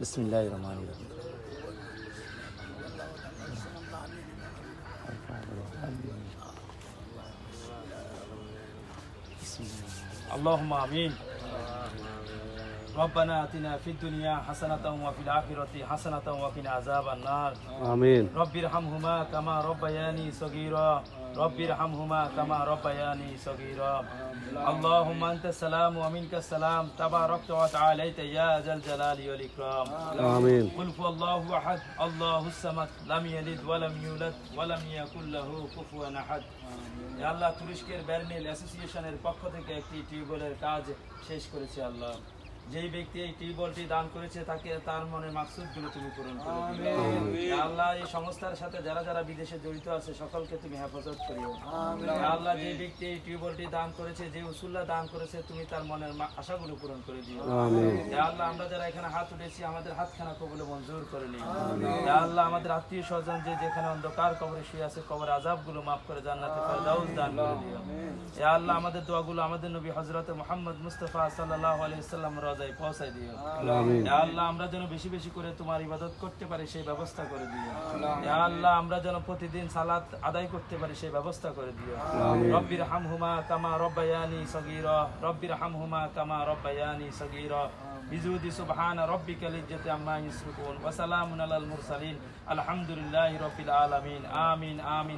বিসমিল্লাহির রহমানির রহিম। اللهم آمين. ربنا آتنا في الدنيا حسنة وفي الآخرة حسنة وقنا عذاب النار. آمين. رب ارحمهما كما ربياني صغيرا. رب ارحمهما كما ربياني صغيرا. اللهم أنت السلام ومنك السلام تباركت وتعاليت يا ذا الجلال والإكرام. آمين. قل هو الله أحد الله الصمد لم يلد ولم يولد ولم يكن له كفوا أحد. আল্লাহ তুরস্কের বার্নেল অ্যাসোসিয়েশনের পক্ষ থেকে একটি টিউবওয়েলের কাজ শেষ করেছে আল্লাহ। যেই ব্যক্তি এই টিউবওয়েলটি দান করেছে তাকে তার মনের মাকসুদগুলো তুমি পূরণ করে দিও। আল্লাহ এই সংস্থার সাথে যারা যারা বিদেশে জড়িত আছে সকলকে তুমি হেফাজত করিও। আল্লাহ যে ব্যক্তি এই টিউবওয়েলটি দান করেছে যে উসুল্লাহ দান করেছে তুমি তার মনের আশাগুলো পূরণ করে দিও। আল্লাহ আমরা যারা এখানে হাত উঠেছি আমাদের হাতখানা কবুলে মঞ্জুর করে নিও। আল্লাহ আমাদের আত্মীয় স্বজন যে যেখানে অন্ধকার কবরে শুয়ে আছে কবর আযাবগুলো মাফ করে জান্নাতে ফেরদাউস দান করে দিও। ইয়া আল্লাহ আমাদের দোয়াগুলো আমাদের নবী হযরত মুহাম্মদ মুস্তাফা সাল্লাল্লাহু আলাইহি ওয়াসাল্লাম রওজায় পৌঁছায় দিও। ইয়া আল্লাহ আমরা যেন বেশি বেশি করে তোমার ইবাদত করতে পারি সেই ব্যবস্থা করে দিও। ইয়া আল্লাহ আমরা যেন প্রতিদিন সালাত আদায় করতে পারি সেই ব্যবস্থা করে দিও। রব্বির হামহুমা কামা রব্বায়ানি সগীরা। রব্বির হামহুমা কামা রব্বায়ানি সগীরা। বিজুদি সুবহান রাব্বিকাল ইজ্জাতি আম্মা ইয়াসিফুন ওয়া সালামুন আলাল মুরসালিন আলহামদুলিল্লাহি রাব্বিল আলামিন। আমিন আমিন।